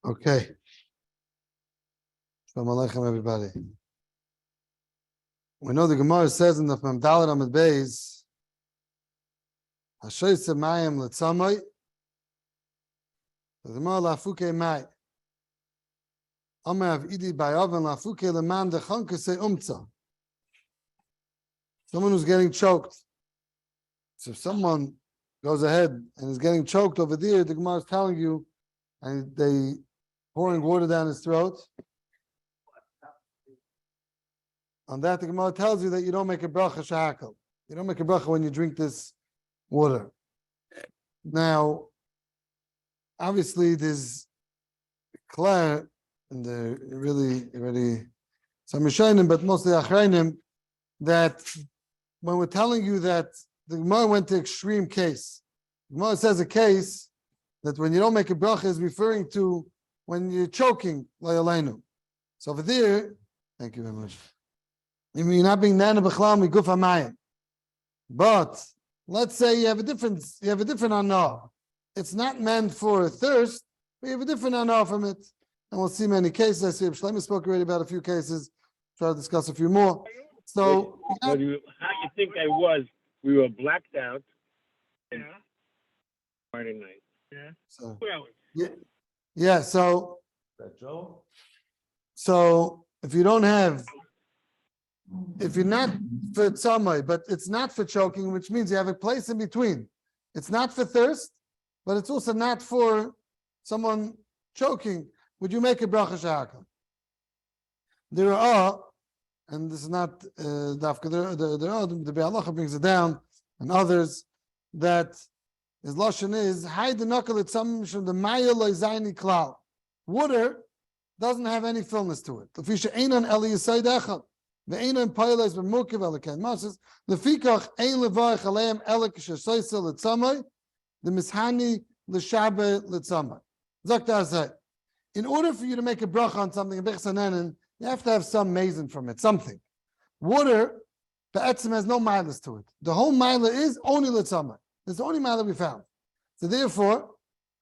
Okay. Shalom Aleichem, everybody. We know the Gemara says in the Dalet Amud Beis, Hashoyse Mayim L'Tzamay, the Gemara Lafuke May. Amar Avidi Bayavan Lafuke Leman Dechankese Umtza. Someone who's getting choked. So if someone goes ahead and is getting choked over there, the Gemara is telling you, and they pouring water down his throat. On that, the Gemara tells you that you don't make a bracha shahakal. You don't make a bracha when you drink this water. Now, obviously, there's clear, and the really some Rishonim, but mostly Achrayim, that when we're telling you that the Gemara went to extreme case, the Gemara says a case that when you don't make a bracha is referring to when you're choking, layaleinu. So over there, thank you very much. You're not being nana b'chlam miguf hamayim. But let's say you have a different anah. It's not meant for thirst, but you have a different anah from it. And we'll see many cases. I see Shlomo spoke already about a few cases. Try to discuss a few more. So how you think I was? We were blacked out. Yeah. Friday night. Yeah. So 2 hours. yeah. So Joe? So if you don't have, if you're not for tzamai, but it's not for choking, which means you have a place in between. It's not for thirst, but it's also not for someone choking. Would you make a bracha shahakal? There are, and this is not dafka. The Be'alacha brings it down, and others that his lashon is hide the knuckle at some from the maya loizayni klal. Water doesn't have any fullness to it. Lefisha einan eli yisay dechal. The einan payles b'mukiv eliken. Moses lefikach ein levarich aleim elik shesoyse letzamay the mishani l'shabe letzamay. Zakta say, in order for you to make a bracha on something, you have to have some mason from it, something. Water, the etzim has no milas to it. The whole mila is only letzamay. It's the only mila we found. So therefore,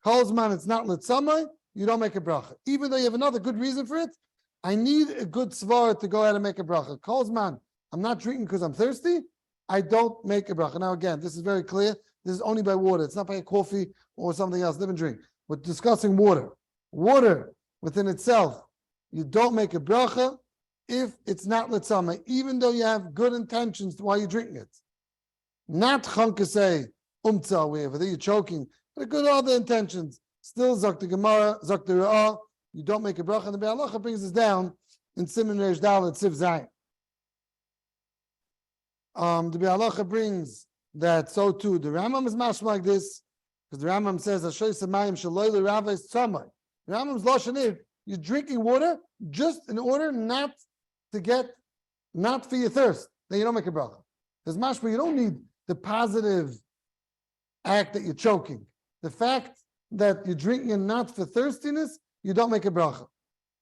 kolzman it's not letzamay, you don't make a bracha. Even though you have another good reason for it, I need a good svara to go ahead and make a bracha. Kolzman, I'm not drinking because I'm thirsty, I don't make a bracha. Now again, this is very clear. This is only by water. It's not by a coffee or something else, different drink. We're discussing water. Water within itself, you don't make a bracha if it's not letzamay, even though you have good intentions while you're drinking it. Not chankasei umtza, whether you're choking, but good other intentions. Still, Zok the Gemara, Zok the Ra'ah, you don't make a bracha, and the Be'alacha brings us down in Siman Reish Dalet Siv Zayin. The Be'alacha brings that so too. The Rambam is mashma like this, because the Rambam says, Hashoyse Mayim Shaloi L'Rava is Tzamay. The Rambam's lashon is, you're drinking water just in order not for your thirst. Then you don't make a bracha. There's mashma, you don't need the positive act that you're choking. The fact that you're drinking and not for thirstiness, you don't make a bracha.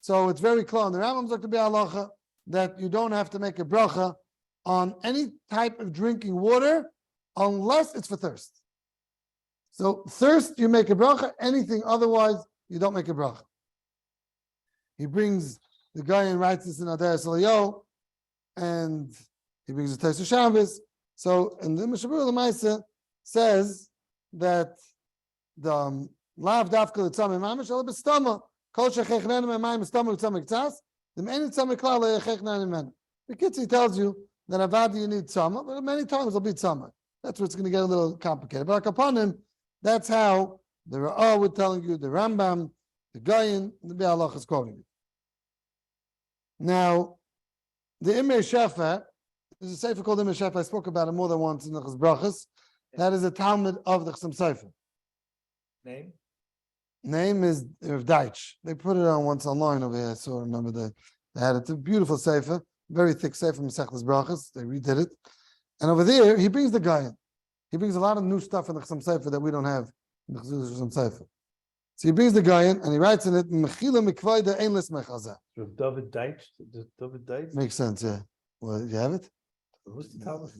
So it's very clear. The Rambam's like to be halacha that you don't have to make a bracha on any type of drinking water unless it's for thirst. So thirst, you make a bracha. Anything otherwise, you don't make a bracha. He brings the guy and writes this in Adaras Eliyahu, and he brings the Tosfos Shabbos. So, and the Mishabur L'Maisa says that the lav dafka l'tzamei mamish ala b'stama kol shechech nenu me'mayim b'stama l'tzamei k'tzas the me'eni tzamei klal le'echech nenu men. The Kitzi tells you that avadi you need tzama, but many times it'll be tzama. That's where it's going to get a little complicated. But upon him, that's how the Ra'ah was telling you, the Rambam, the Gayin, the Be'alach is quoting it. Now, the Imrei Shefa, there's a sefer called Imrei Shefa. I spoke about it more than once in the HaRav. That is a Talmud of the Chassam Sofer. Name is Rav Deitch. They put it on once online over here. I saw, remember they had it. It's a beautiful sefer, very thick sefer from Brachos. They redid it. And over there, he brings the guy in. He brings a lot of new stuff in the Chassam Sofer that we don't have in the Chassam Sofer. So he brings the guy in and he writes in it, Mechila mikvayda einlis mechaza. David Deitch? David Deitch? Makes sense, yeah. Well, you have it? Who's the Talmud?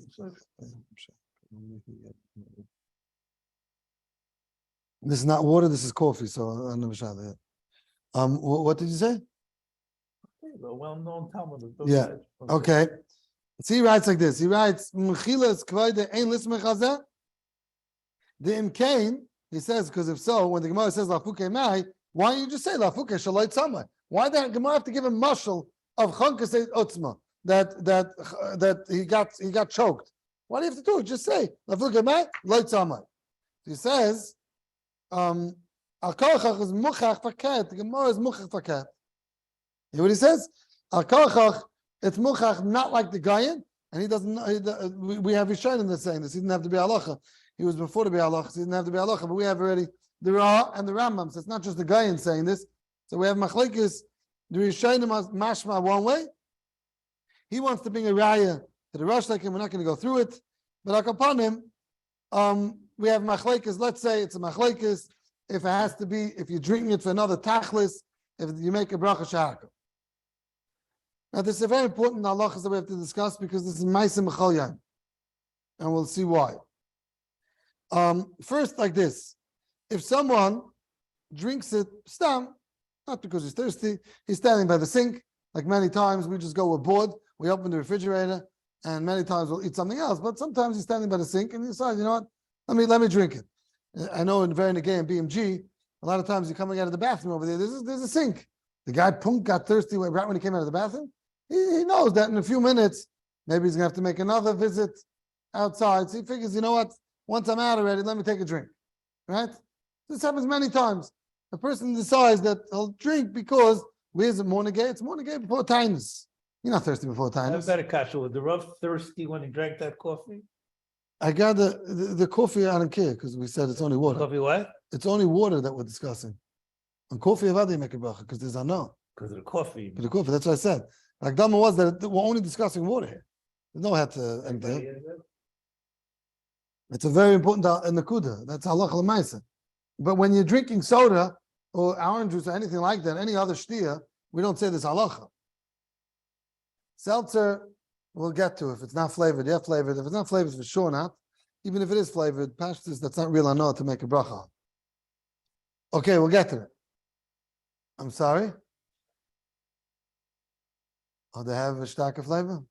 This is not water, this is coffee, so I never shot that. What did you say? The well-known Talmud. Yeah. Okay. So he writes like this. He writes, "Mechilas kvoide ein lismech hazeh." The imkain, he says, because if so, when the Gemara says lafuke mai, why don't you just say lafuke shaloi tzamai? Why the Gemara have to give a mashal of chankasei otzma that he got choked? Why do you have to do it? Just say lafuke mai loy tzamai. He says, al kochach is muchach faket. The Gemara is muchach faket. You know what he says? Al kochach, it's muchach, not like the Gayan, and he doesn't. We have Rishonim that's saying this. He didn't have to be halacha. He was before the be halacha. So he didn't have to be halacha. But we have already the Ra and the Rambam. So it's not just the Gayan saying this. So we have machlekes. The Rishonim mashma one way. He wants to bring a raya to the Rosh Hashanah. We're not going to go through it. But upon him, we have machlekes. Let's say it's a machlekes. If it has to be, if you're drinking it for another tachlis, if you make a bracha shahaka. Now, this is a very important halachas that we have to discuss because this is ma'aseh mechal yain, and we'll see why. First, like this: if someone drinks it stam, not because he's thirsty, he's standing by the sink. Like many times, we just go, we're bored, we open the refrigerator, and many times we'll eat something else. But sometimes he's standing by the sink and he decides, you know what? Let me drink it. I know in very Negay and BMG, a lot of times you're coming out of the bathroom over there. There's a sink. The guy got thirsty right when he came out of the bathroom. He knows that in a few minutes, maybe he's gonna have to make another visit outside. So he figures, you know what? Once I'm out already, let me take a drink. Right? This happens many times. A person decides that he'll drink because where's it morning gay? It's morning gay before tinus. You're not thirsty before I have tinus. better kasha. Was the Rav thirsty when he drank that coffee? I got the coffee. I don't care because we said it's only water. Coffee what? It's only water that we're discussing. On coffee, avad you make a bracha because there's no. Because of the coffee. For the coffee, that's what I said. Like Dama was that we're only discussing water here. There's no hat to enter. It's a very important nakuda. That's halacha l'maisa. But when you're drinking soda or orange juice or anything like that, any other shtia, we don't say this halacha. Seltzer, we'll get to if it's not flavored. Yeah, flavored. If it's not flavored, for sure not. Even if it is flavored, pashtus, that's not real anah to make a bracha. Okay, we'll get to it. I'm sorry. Oh, they have a starker flavor?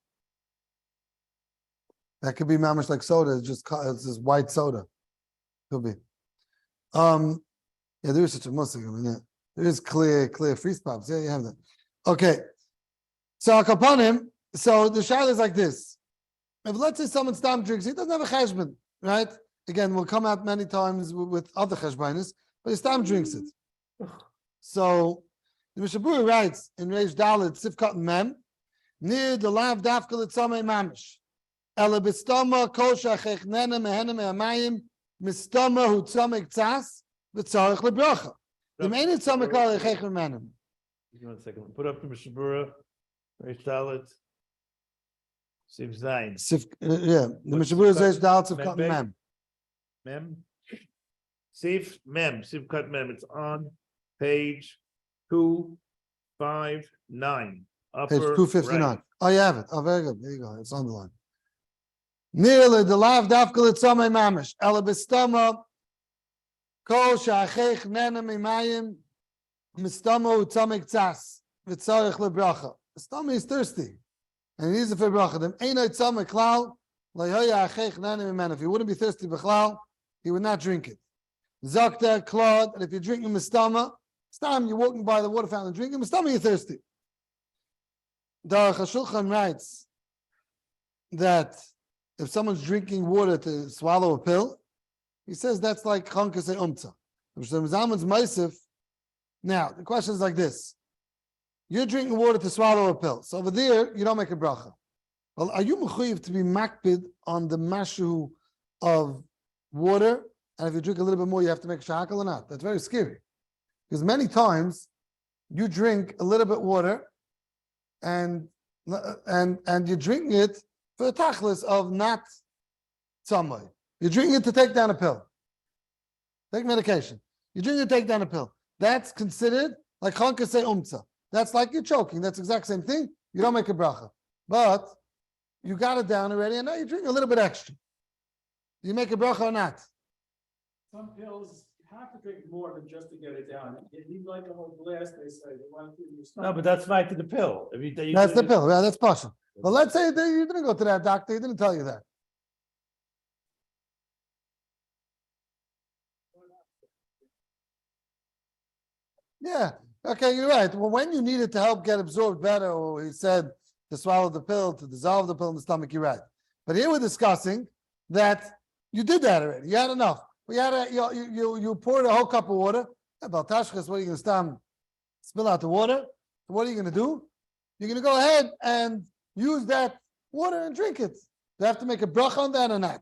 That could be mamish like soda. It's just white soda. Could be. Yeah, there is such a musik. I mean, yeah. There is clear freeze pops. Yeah, you have that. Okay. So Akapanim, so the shayla is like this. If let's say someone stam drinks, he doesn't have a cheshbon, right? Again, we'll come out many times with other cheshbonis, but he stam drinks it. So the Mishabur writes in Reish Dalet, Sifkat Mem, near the lav dafka l'tzamei mamish. Ela b'stama kol shachechnena mehena me'amayim mistama hu tzamei k'tzas v'tzarech lebracha. The main tzamei klal echech me'menim. Give me 1 second. Put up the Mishabura. Reish Dalet. Siv Zayin. Yeah, the Mishabur is Reish Dalet Sifkat Mem. Mem. Siv Mem. Sivkat Mem. It's on page 259. Page 259. Right. Oh, you have it. Oh, very good. There you go. It's on the line. Nearly the lav dafka l'tzamei mamish. Ela b'stama kol sha'achech nena mimayim mistama hu tzamei k'tzas v'tzarech lebracha. The stomach is thirsty and he needs it for bracha. Dem einay tzamei klal le'hoya achech nena mimena. If he wouldn't be thirsty b'chlal, he would not drink it. Zakta klad, and if you're drinking mistama, stam, you're walking by the water fountain drinking mistama, you're thirsty. The Shulchan writes that if someone's drinking water to swallow a pill, he says that's like chankasei umtza. Now, the question is like this. You're drinking water to swallow a pill. So over there, you don't make a bracha. Well, are you mechuyev to be makpid on the mashu of water? And if you drink a little bit more, you have to make shahakal or not? That's very scary. Because many times, you drink a little bit water, and you're drinking it for the tachlis of not tzamai. You're drinking it to take down a pill. Take medication. You're drinking it to take down a pill. That's considered like chankasei umtza. That's like you're choking. That's the exact same thing. You don't make a bracha. But you got it down already, and now you're drinking a little bit extra. Do you make a bracha or not? Some pills have to drink more than just to get it down. If you like a whole glass, they say they want to your stomach. No, but that's right to the pill. That's the pill. Yeah, that's partial. But let's say that you didn't go to that doctor. He didn't tell you that. Yeah. Okay, you're right. Well, when you need it to help get absorbed better, or he said to swallow the pill, to dissolve the pill in the stomach, you're right. But here we're discussing that you did that already. You had enough. You had you poured a whole cup of water. About tashkas, what are you going to spill out the water? What are you going to do? You're going to go ahead and use that water and drink it. Do you have to make a bracha on that or not?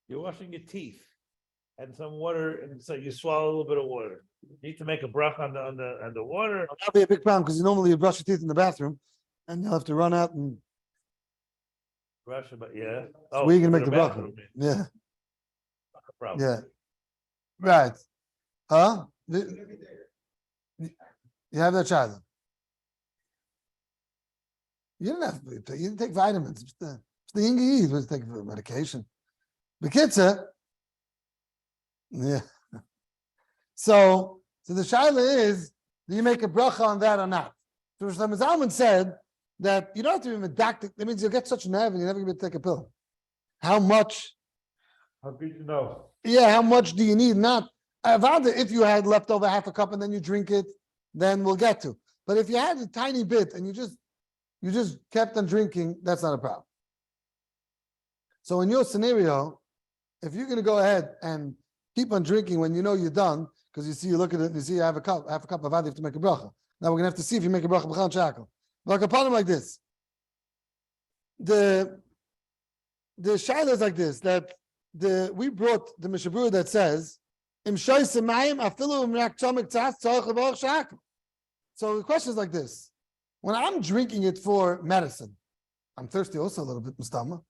You're washing your teeth and some water, and so you swallow a little bit of water. You need to make a bracha on the water. That'll be a big problem because normally you brush your teeth in the bathroom, and you'll have to run out and. Brush, but yeah. So where are you going to make the bracha? bathroom. Yeah. Not a problem. Yeah. Right. Huh? You have that child. You didn't have you didn't take vitamins. It's the Ingi was taking medication. The kids, yeah. So the shaila is, do you make a bracha on that or not? So Shlomo Zalman said that you don't have to be medactic. That means you'll get such nerve and you're never going to be able to take a pill. How much? How could you know? Yeah, how much do you need? Not if you had left over half a cup and then you drink it, then we'll get to. But if you had a tiny bit and you just kept on drinking, that's not a problem. So in your scenario, if you're going to go ahead and keep on drinking when you know you're done, because you look at it and you see you have a cup of avad, you have to make a bracha. Now we're going to have to see if you make a bracha b'chan shakal. Like a problem like this. The shaila is like this, that we brought the mishabur that says, so the question is like this. When I'm drinking it for medicine, I'm thirsty also a little bit, Mustama.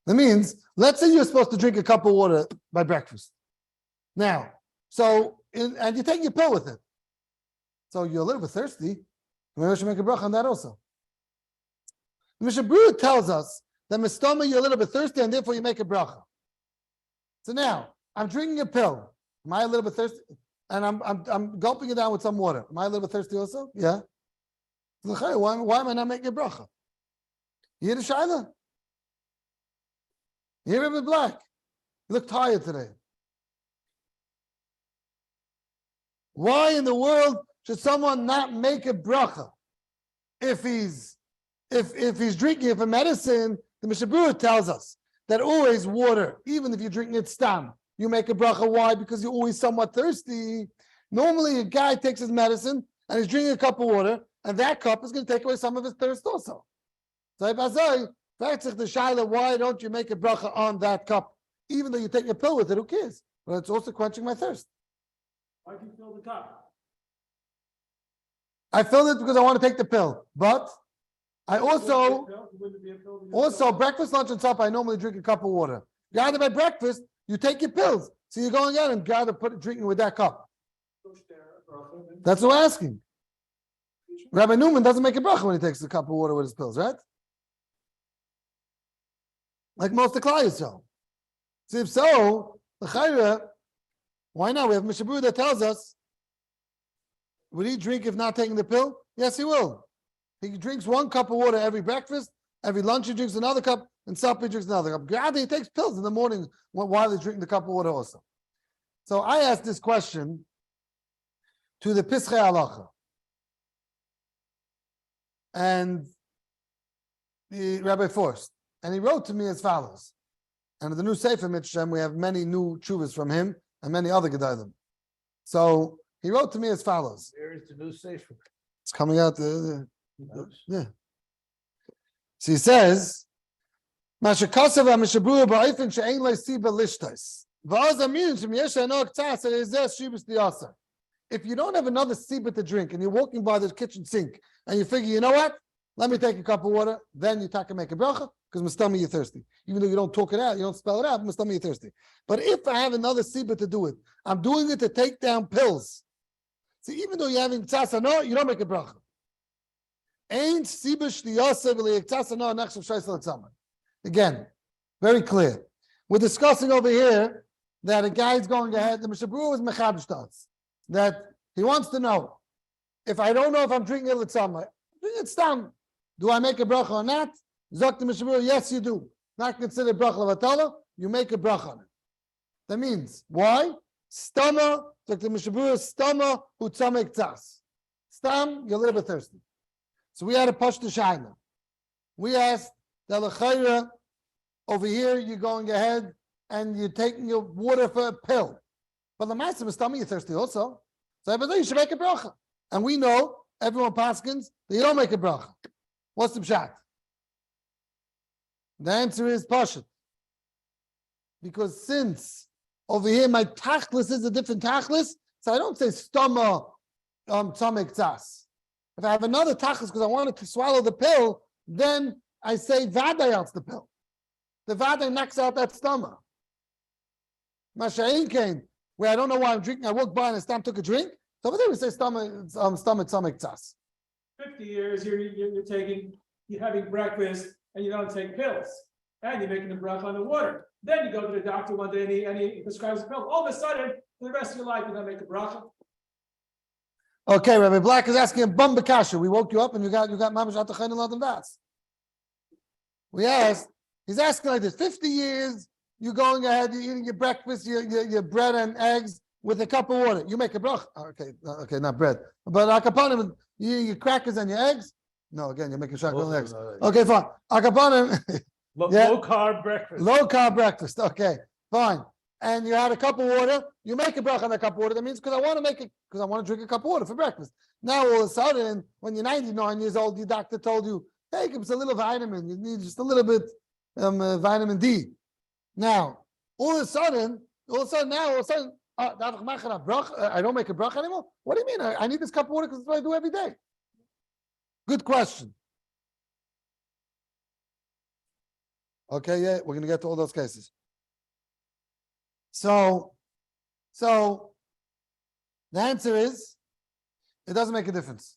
That means, let's say you're supposed to drink a cup of water by breakfast. Now, and you're taking a pill with it. So you're a little bit thirsty. Maybe I should make a bracha on that also. The Mishabur tells us that Mustama, you're a little bit thirsty and therefore you make a bracha. So now, I'm drinking a pill. Am I a little bit thirsty? And I'm gulping it down with some water. Am I a little bit thirsty also? Yeah. Why am I not making a bracha? You hear the shaila? You hear him in black? You look tired today. Why in the world should someone not make a bracha? If he's drinking it for medicine, the Mishabur tells us that always water, even if you're drinking it stam, you make a bracha. Why? Because you're always somewhat thirsty. Normally, a guy takes his medicine and he's drinking a cup of water, and that cup is going to take away some of his thirst also. So the shaila, why don't you make a bracha on that cup? Even though you take a pill with it, who cares? But it's also quenching my thirst. Why do you fill the cup? I filled it because I want to take the pill, but I also breakfast, lunch, and supper. I normally drink a cup of water. Gather by breakfast, you take your pills. So you're going out and drinking with that cup. That's what I'm asking. Rabbi Newman doesn't make a bracha when he takes a cup of water with his pills, right? Like most of the Klal. So if so, the chayra, why not? We have Mishabur that tells us, would he drink if not taking the pill? Yes, he will. He drinks one cup of water every breakfast, every lunch he drinks another cup, and supper he drinks another cup. Rather, he takes pills in the morning while he's drinking the cup of water also. So I asked this question to the Pischei Halacha. And the Rabbi Forst. And he wrote to me as follows. And in the new Sefer Mitzvah, we have many new tshuvas from him and many other gedalim. So he wrote to me as follows. Where is the new Sefer? It's coming out. Yeah. So he says, if you don't have another siba to drink and you're walking by the kitchen sink and you figure, you know what? Let me take a cup of water, then you take and make a bracha, because Mustama, you're thirsty. Even though you don't talk it out, you don't spell it out, Mustama, you're thirsty. But if I have another siba to do it, I'm doing it to take down pills. So even though you're having tzasano, you don't make a bracha. Again, very clear. We're discussing over here that a guy's going ahead, the Mishnah Berurah is mechadesh to us, that he wants to know, if I don't know if I'm drinking it l'tzama, it's stam. Do I make a bracha or not? Zok the Mishnah Berurah, yes you do. Not considered bracha levatala, you make a bracha on it. That means, why? Stama, Zok the Mishnah Berurah, stama utzamek tzas. Stam, you're a little bit thirsty. So we had a pashta shaila. We asked that l'chayra, over here you're going ahead and you're taking your water for a pill. But the ma'aseh b'stama, you're thirsty also. So everybody, you should make a bracha. And we know, everyone paskins, that you don't make a bracha. What's the pshat? The answer is pashut. Because since over here my tachlis is a different tachlis, so I don't say stama tzamek tzas. If I have another tachlis because I wanted to swallow the pill, then I say vaday outs the pill. The vaday knocks out that stama. Masha'in came, where I don't know why I'm drinking. I walked by and I stam took a drink. So over there we say stama tzamek tzas. 50 years, you're having breakfast and you don't take pills. And you're making a bracha on the water. Then you go to the doctor one day and he prescribes a pill. All of a sudden, for the rest of your life, you're gonna make a bracha. Okay, Rabbi Black is asking a bum bakasha. We woke you up and you got mamash atachayin and ladim das. We asked, he's asking like this: 50 years, you're going ahead, you're eating your breakfast, your bread and eggs with a cup of water. You make a bracha. Okay, not bread, but akapanim, your crackers and your eggs. No, again, you're making shakal and eggs. Okay, fine. Akapanim. Low carb breakfast. Low carb breakfast. Okay, fine. And you had a cup of water. You make a bracha on a cup of water. That means because I want to drink a cup of water for breakfast. Now all of a sudden, when you're 99 years old, your doctor told you, hey, give us a little vitamin. You need just a little bit vitamin D. Now, all of a sudden, I don't make a bracha anymore. What do you mean? I need this cup of water because it's what I do every day. Good question. Okay, yeah, we're going to get to all those cases. So the answer is, it doesn't make a difference.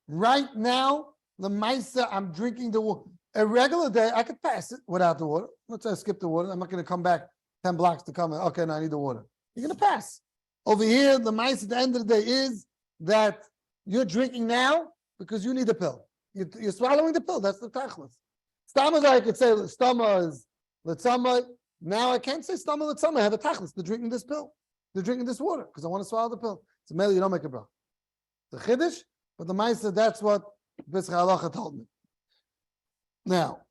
Right now, the Maisa, I'm drinking the water. A regular day, I could pass it without the water. Let's say I skip the water. I'm not going to come back 10 blocks to come in. Okay, no, I need the water. You're going to pass. Over here, the Maisa at the end of the day is that you're drinking now because you need a pill. You're swallowing the pill. That's the tachlis. Stama, I could say stama is letzama. Now I can't say stama letzama. I have a tachlis. They're drinking this pill. They're drinking this water because I want to swallow the pill. So maybe you don't make a bracha. The chiddush, but the ma'aser, that's what Pesach Halacha told me. Now,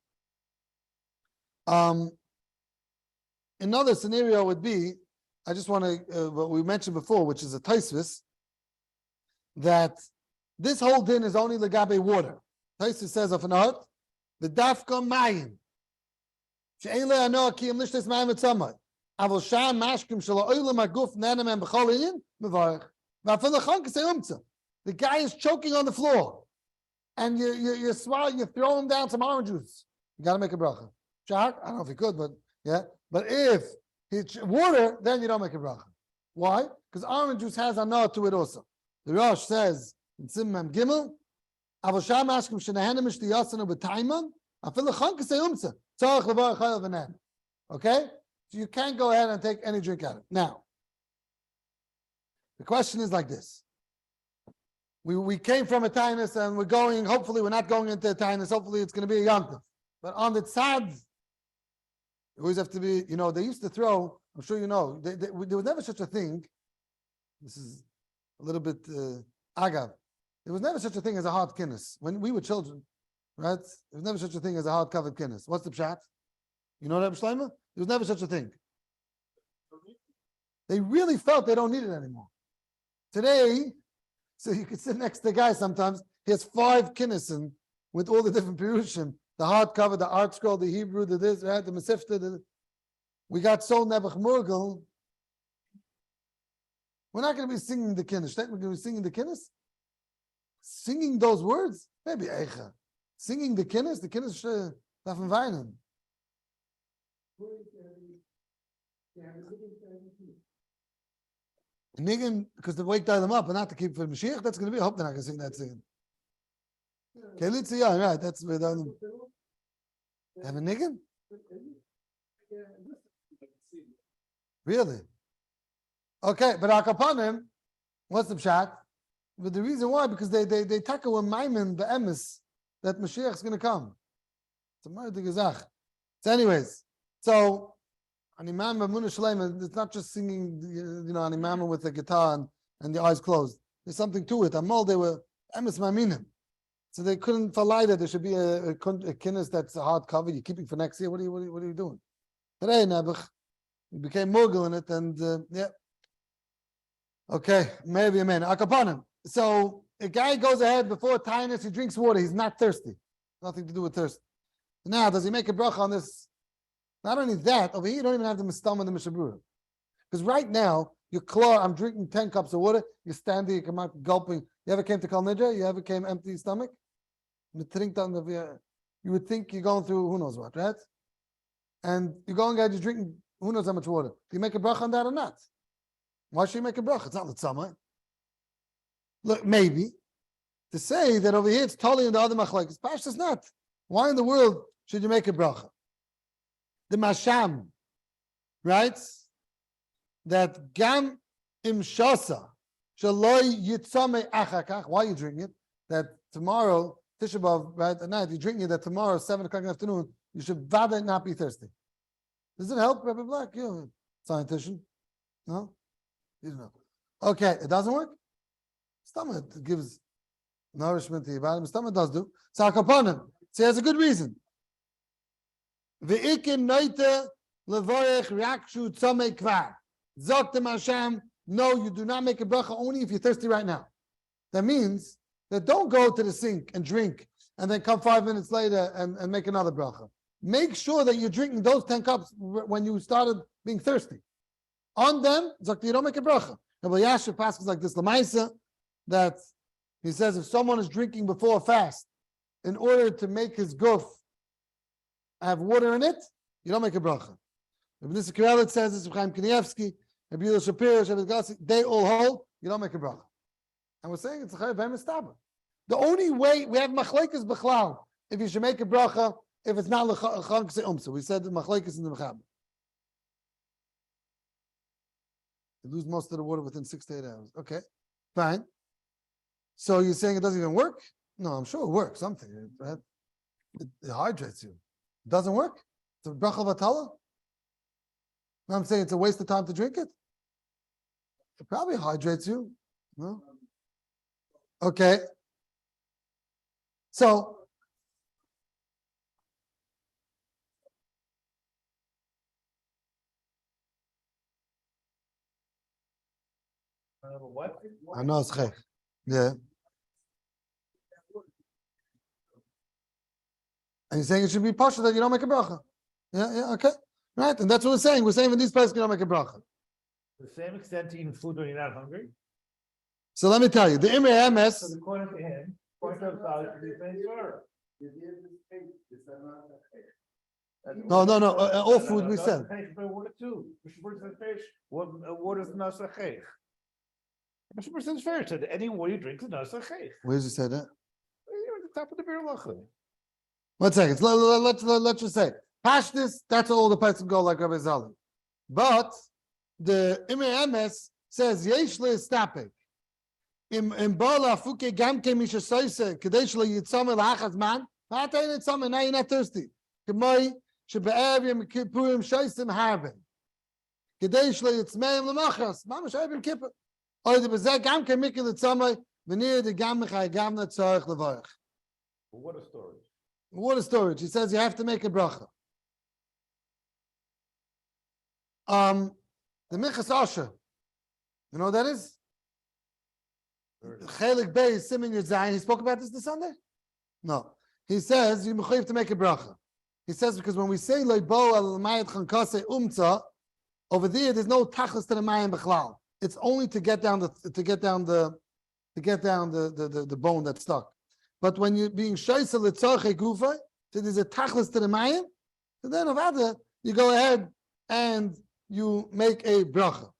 another scenario would be, I just want to, what we mentioned before, which is a taisvis, that this whole din is only legabe water. Taisvis says of an art, the dafka mayim, she'ein le'anoa ki im lishtes mayim etzamai, avol sham mashkim shelo oilam aguf nanem and b'chol inin, mevarech, v'afel lechank say umtza. The guy is choking on the floor, and you're swallowing, you throw him down some orange juice. You got to make a bracha. Shach, I don't know if he could, but yeah. But if it's water, then you don't make a bracha. Why? Because orange juice has anah to it also. The Rosh says in Simmam Gimel, Avosham ashkim shenahenem ishtiyasanu b'taiman, afil lechank say umtza. Tzarech levarech hayel v'nen. Okay? So you can't go ahead and take any drink out of it. Now, the question is like this. We came from a tainus and we're going, hopefully we're not going into a tainus, hopefully it's going to be a yantiv. But on the tzad, you always have to be, they used to throw, I'm sure you know, there was never such a thing, this is a little bit agav, there was never such a thing as a hard kinnis. When we were children, right, there was never such a thing as a hard covered kinnis. What's the pshat? You know that, Shlomo? There was never such a thing. They really felt they don't need it anymore. Today, so you could sit next to the guy sometimes. He has 5 kinnisim with all the different perushim, the hardcover, the art scroll, the Hebrew, the this, right, the Masifta. We got so Nebuch Murgel. We're not going to be singing the kinnis. We're going to be singing the kinnis. Singing those words, maybe Eicha. Singing the kinnis darfen weinen. Niggin, because to wake them up and not to keep for Mashiach, that's going to be, I hope they're not going to sing that singing. Kelitzi, yeah, right, that's where they have a niggin? Really? Okay, but Akapanim, what's the pshat? But the reason why, because they tackle a maimin the emes that Mashiach is going to come. It's a murder gezach. So, anyways, so an imam of Munah Shalem, it's not just singing, an imam with a guitar and the eyes closed. There's something to it. Amal, they were emes maiminim. So they couldn't falai that there should be a kinnis that's a hard cover. You're keeping for next year. What are you doing? Today, Nebuch, you became mogul in it, and yeah. Okay, maybe amen. Akapanim. So a guy goes ahead before tinus, he drinks water, he's not thirsty. Nothing to do with thirst. Now, does he make a bracha on this? Not only that, over here you don't even have the mistam and the mishabura. Because right now, you're claw, I'm drinking 10 cups of water, you're standing, you come out gulping. You ever came to Kal Nidra? You ever came empty stomach? You would think you're going through who knows what, right? And you're going out, you're drinking who knows how much water. Do you make a bracha on that or not? Why should you make a bracha? It's not l'tzamah. Look, maybe to say that over here it's totally in the other machlekes. Pash is not. Why in the world should you make a bracha? The masham writes that gam im shasa shaloi yitzame achakach. Why are you drinking it? That tomorrow Tisha B'av, right at night, you're drinking it. That tomorrow 7 o'clock in the afternoon you should vada not be thirsty. Does it help, Rabbi Black? You scientician? No, you don't know. Okay, it doesn't work. Stomach gives nourishment to your body. Stomach does do. So Akapanim. So he has a good reason. Ve'ikin noite levorech rakshu tzomei kvar. Zoktem Hashem. No, you do not make a bracha only if you're thirsty right now. That means that don't go to the sink and drink and then come 5 minutes later and make another bracha. Make sure that you're drinking those 10 cups when you started being thirsty. On them, you don't make a bracha. Rabbi Yasher passes like this, Lamaisa, that he says if someone is drinking before a fast in order to make his guf have water in it, you don't make a bracha. Rabbi Nisa Kirelit says this, Chaim Kanievsky, Rabbi Yehuda Shapiro, Shabbat Gassi, they all hold, you don't make a bracha. And we're saying it's a chayav b'mestaba. The only way we have machlekes b'chlal if you should make a bracha if it's not l'chag se umsa. We said the machlekes in the mechaber. You lose most of the water within 6 to 8 hours. Okay, fine. So you're saying it doesn't even work? No, I'm sure it works. Something. It hydrates you. It doesn't work? It's a bracha vatala? No, I'm saying it's a waste of time to drink it? It probably hydrates you. No? Okay. So, What? I know it's chayk. Yeah. And you're saying it should be pasha that you don't make a bracha. Yeah, okay. Right, and that's what we're saying. We're saying in these places you don't make a bracha. To the same extent eating food when you're not hungry? So let me tell you, the Imre MS, So according to him, point of value to the same sort. no, all food we said. Water too. Water is nasachech. Mr. Person's fair said any water you drink is nasachech. Where does he say that? You're at the top of the beer lacha. 1 second. Let's just say pashtus. That's all the person go like Rabbi Zali. But the Imre MS says yesh le'estapek. In Bala Fuke Gamke Misha Soise, Kadeshla Yitzame Lachas Man, Matayin Yitzame, now you're not thirsty. Kamoi, Shabaavim Kippurim Shoisim Harvin. Kadeshla Yitzmeim Lamachas, Mama Shavim Kippur. Or the Bazak Gamke Mikil Yitzame, Venir the Gamachai Gamna Tzarech Levarach. Water storage. Water storage. He says you have to make a bracha. The Minchas Asher. You know what that is? Chelik Bey Simin Yudzayin. He spoke about this Sunday? No. He says you mechayiv to make a bracha. He says because when we say Leibo al Mayat Chankase Umtza, over there's no tachlis to the Mayim Bechlal. It's only to get down the bone that's stuck. But when you're being shaisa letzarche gufa, so there's a tachlis to the Mayim, so then of other you go ahead and you make a bracha.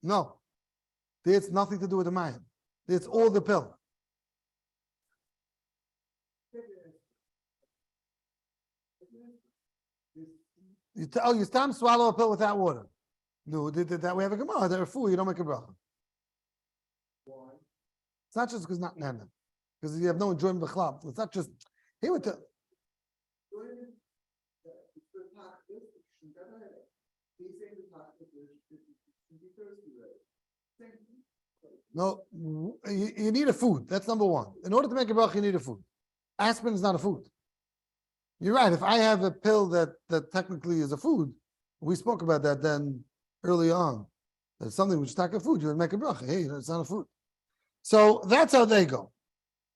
No, it's nothing to do with the mayim. It's all the pill. You stam swallow a pill without water. No, that we have a gemara. They're full. You don't make a bracha. Why? It's not just because not nana, because you have no enjoyment b'chlab. It's not just here with the. No, you need a food. That's number one. In order to make a bracha, you need a food. Aspirin is not a food. You're right. If I have a pill that technically is a food, we spoke about that then early on. There's something which is not a food. You would make a bracha. Hey, it's not a food. So that's how they go.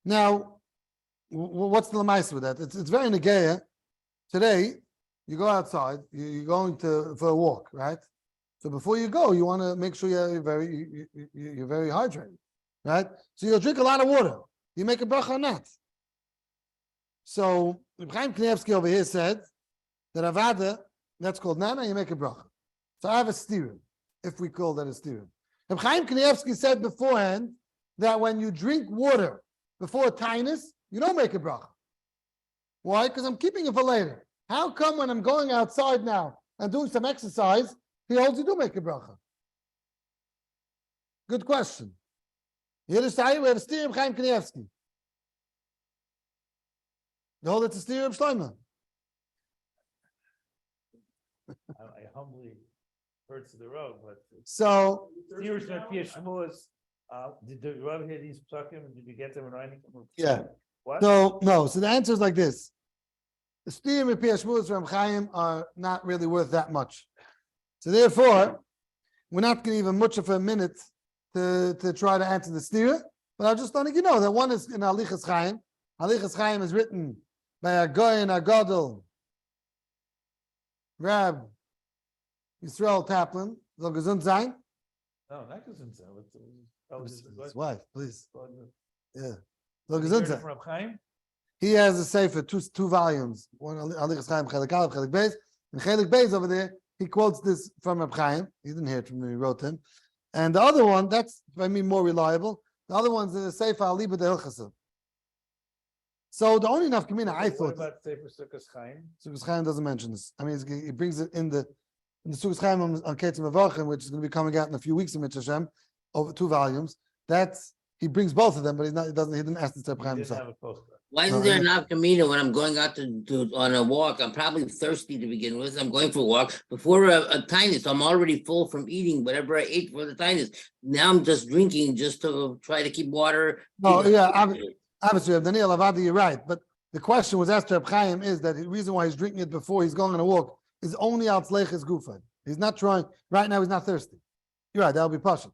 Now, what's the lamaisa with that? It's very negeya. Today, you go outside. You're going for a walk, right? So before you go, you want to make sure you're very hydrated, right? So you'll drink a lot of water. You make a bracha on that. So Chaim Kanievsky over here said that avada, that's called nana, you make a bracha. So I have a steer, if we call that a steer. And Chaim Kanievsky said beforehand that when you drink water before a tainus, you don't make a bracha. Why? Because I'm keeping it for later. How come when I'm going outside now and doing some exercise, he holds you do make a bracha? Good question. Here is we have a steer of Chaim Kanievsky. The whole it's a steer of Shlomo. I humbly heard to the road, but. So Steers not Pia Shmuas. Did you ever hear these psukim? Did you get them in writing? yeah. What? So no. So the answer is like this: the steer and Pia Shmuas from Chaim are not really worth that much. So therefore, we're not going to even much of a minute to try to answer the steer. But I'm just letting you know that one is in Hilchos Chaim. Hilchos Chaim is written by a Goyen Agadol, Rab Yisrael Taplin. Soll gesund sein. No, not Gesundheit. His wife, please. Yeah. Soll Did you gesund hear sein. it from Chaim? He has a sefer, two volumes. One Hilchos Chaim, Chelik Aleph, Chelik Beis. And Chelik Beis over there, he quotes this from Reb Chaim. He didn't hear it from me, he wrote him. And the other one, that's by me more reliable. The other one's in the sefer Aliba de Hilchos. So the only nafkamina I What thought. about Sefer Sugyas Chaim? Sugyas Chaim doesn't mention this. I mean, he brings it in the Sugyas Chaim on Ketzim Avachim, which is going to be coming out in a few weeks in Mitzvah Hashem, over 2 volumes. That's he brings both of them, but he didn't ask the Reb Chaim He didn't himself. have a poster. Why isn't there an nafkamina when I'm going out to on a walk? I'm probably thirsty to begin with. I'm going for a walk before a tinus. I'm already full from eating whatever I ate for the tinus. Now I'm just drinking just to try to keep water. No, yeah, obviously, Daniel Avadi, you're right. But the question was asked to Reb Chaim is that the reason why he's drinking it before he's going on a walk is only al tzleiches gufa. He's not trying right now. He's not thirsty. You're right. That'll be partial.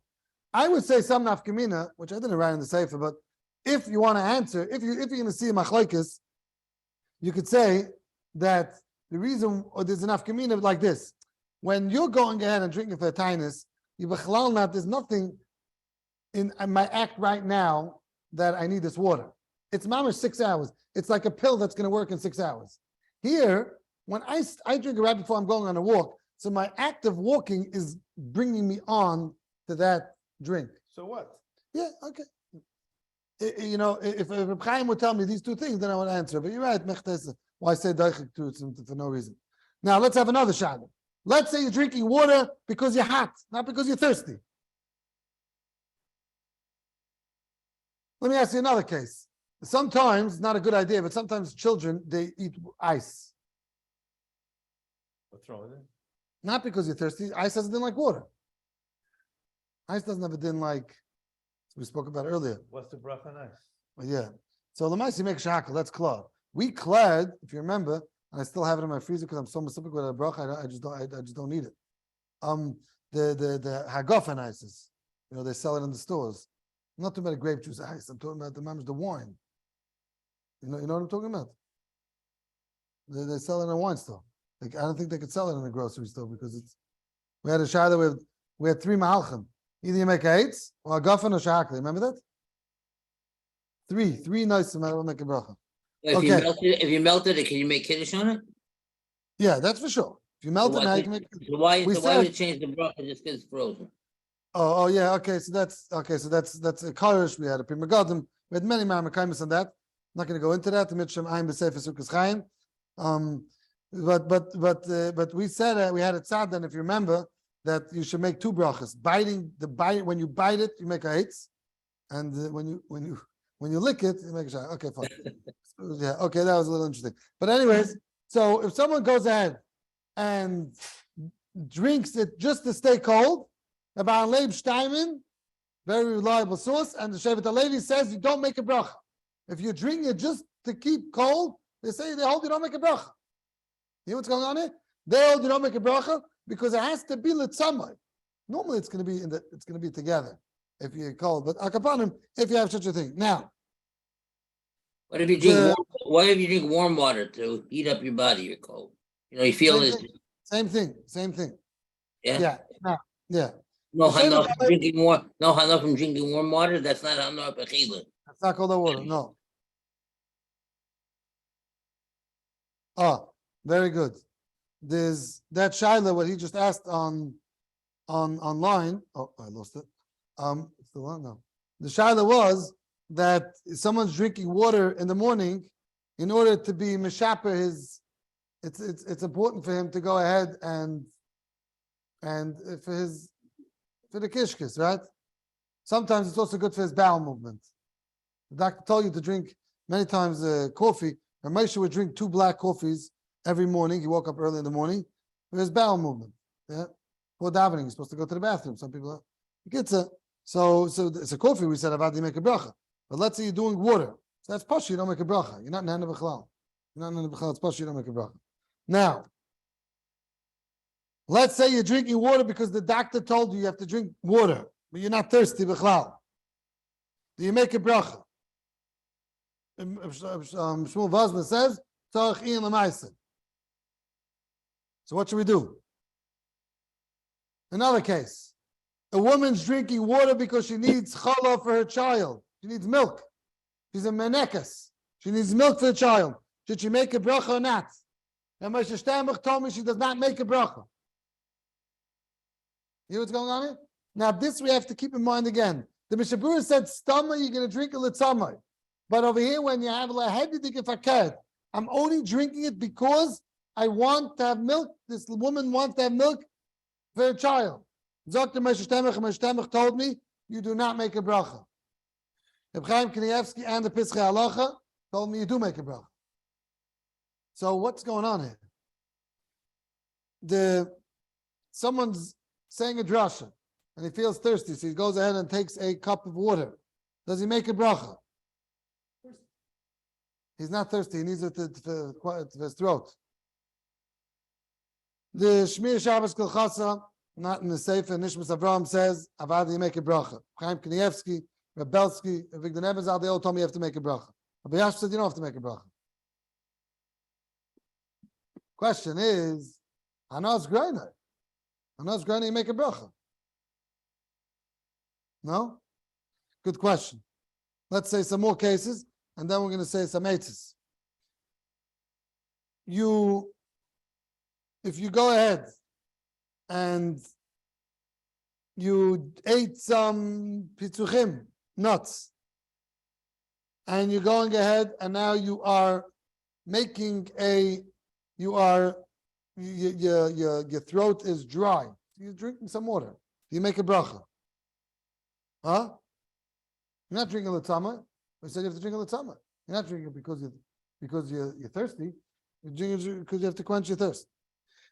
I would say some nafkamina, which I didn't write in the sefer, but if you want to answer, if you're going to see a machlokes, you could say that the reason, or there's enough nafkamina like this: when you're going ahead and drinking for a tinus, you bechalal not. There's nothing in my act right now that I need this water. It's mamish 6 hours. It's like a pill that's going to work in 6 hours. Here, when I drink it right before I'm going on a walk, so my act of walking is bringing me on to that drink. So what? Yeah, okay. You know, if Reb Chaim would tell me these 2 things, then I would answer. But you're right, why say daichik for no reason? Now let's have another shot. Let's say you're drinking water because you're hot, not because you're thirsty. Let me ask you another case. Sometimes, it's not a good idea, but sometimes children, they eat ice. What's wrong with it? Not because you're thirsty. Ice has a din like water. Ice doesn't have a din like we spoke about earlier. What's the bracha on ice? Well, yeah. So the you make shakal. That's klad. We klad, if you remember, and I still have it in my freezer because I'm so specific with a bracha. I just don't need it. The hagafen ices, you know, they sell it in the stores. I'm not talking about a grape juice ice. I'm talking about the wine. You know what I'm talking about? They sell it in a wine store. Like, I don't think they could sell it in a grocery store because it's. We had a shayla with we had 3 malchim. Either you make eitz or a gafen or shakli. Remember that? 3 nice to make a bracha. If you melted it, can you make kiddush on it? Yeah, that's for sure. If you melt it now, you can make. So why We would said- it change the bracha just because it's frozen? Oh yeah. Okay, so that's a karish. We had a primagodim. We had many marmakaimis on that. I'm not going to go into that. The Mitcham Ayin B'Sefer Sugyas Chaim. But we said we had a tzad, and if you remember that you should make two brachas. Bite when you bite it, you make a eitz, and when you lick it, you make a shah. Okay, fine. Yeah, okay, that was a little interesting. But anyways, so if someone goes ahead and drinks it just to stay cold, about Leib Steinman, very reliable source, and the Shevet HaLevi says you don't make a bracha. If you drink it just to keep cold, they hold you don't make a bracha. You know what's going on here? They hold you don't make a bracha because it has to be litzamai. Normally it's going to be together if you're cold, but akapanim if you have such a thing. Now, What if you drink warm water to heat up your body? You're cold. You feel this. Same thing. Yeah. Yeah. No hana from drinking warm. No hana from drinking warm water. That's not hana b'chila. That's not called water. No. Oh, very good. There's that Shaila, what he just asked on online. Oh, I lost it. Still on? No. The Shaila was that if someone's drinking water in the morning, in order to be mishaper it's important for him to go ahead and for the kishkis, right? Sometimes it's also good for his bowel movement. The doctor told you to drink many times coffee. And Moshe would drink 2 black coffees every morning. He woke up early in the morning for his bowel movement. Yeah, for davening, he's supposed to go to the bathroom. Some people gets it. So it's a coffee. We said about to make a bracha. But let's say you're doing water. So that's pasha. You don't make a bracha. You're not nana b'chalal. You're not nana b'chalal. It's pasha. You don't make a bracha. Now, let's say you're drinking water because the doctor told you have to drink water, but you're not thirsty b'chalal. Do you make a bracha? Shmuel Vazman says, "Tzarich iyin l'maisa." So what should we do? Another case. A woman's drinking water because she needs challah for her child. She needs milk. She's a menekas. She needs milk for the child. Should she make a bracha or not? And Moshe Steinbach told me she does not make a bracha. You know what's going on here? Now this we have to keep in mind again. The Mishabura said, "Stama, you're going to drink a litzamai." But over here, when you have a heavy dikafaket, I'm only drinking it because I want to have milk. This woman wants to have milk for her child. Dr. Moshe Steinbach told me, you do not make a bracha. Reb Chaim Kanievsky and the Pischei Halacha told me you do make a bracha. So what's going on here? Someone's saying a drasha and he feels thirsty, so he goes ahead and takes a cup of water. Does he make a bracha? He's not thirsty. He needs it to his throat. The Shmir Shabbos Kolchasa, not in the Sefer, Nishmas Avraham says, Avada, you make a bracha. Chaim Kanievsky, Rebelsky, Victor Nebezal, they all told me you have to make a bracha. Rabbi Yashiv said you don't have to make a bracha. Question is, Hanas Greiner. Hanas Greiner, you make a bracha. No? Good question. Let's say some more cases, and then we're going to say some eitzes. If you go ahead and you ate some pitzuchim, nuts, and you're going ahead and now you are making your throat is dry. You're drinking some water. You make a bracha. Huh? You're not drinking l'tzama. We said you have to drink a l'tzama. You're not drinking it because you're thirsty. You're drinking it because you have to quench your thirst.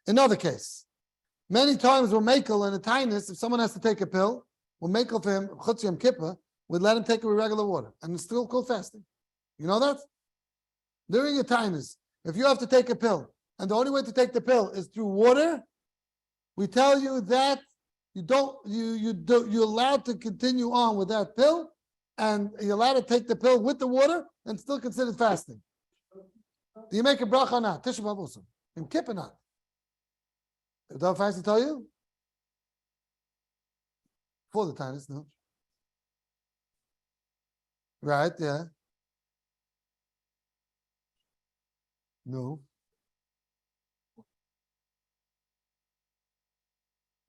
Another case. Many times we'll makel in a tinus, if someone has to take a pill, we'll makel for him, Chutz Yom Kippur, we'd let him take it with regular water. And it's still called fasting. You know that? During a tinus, if you have to take a pill, and the only way to take the pill is through water, we tell you that you're allowed to continue on with that pill, and you're allowed to take the pill with the water and still considered fasting. Do you make a bracha or not? Tisha B'Av also. In Kippur not. Did I fast to tell you? Before the time, no. Right, yeah. No.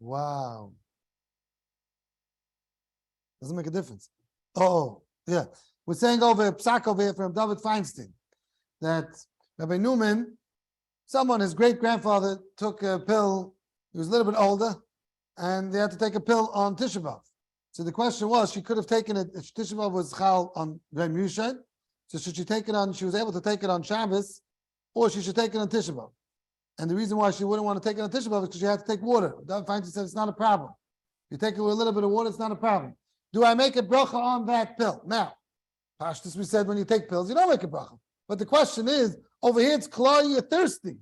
Wow. Doesn't make a difference. Oh, yeah. We're saying over Psak over here from David Feinstein that Rabbi Newman his great grandfather took a pill. He was a little bit older, and they had to take a pill on Tisha B'Av. So the question was, she could have taken it if Tisha B'Av was Chal on Yom Rishon. So should she take it on? She was able to take it on Shabbos, or she should take it on Tisha B'Av. And the reason why she wouldn't want to take it on Tisha B'Av is because she had to take water. David Feinstein said it's not a problem. You take it with a little bit of water, it's not a problem. Do I make a bracha on that pill? Now, Pashtus, we said when you take pills, you don't make a bracha. But the question is, over here it's klar, you're thirsty.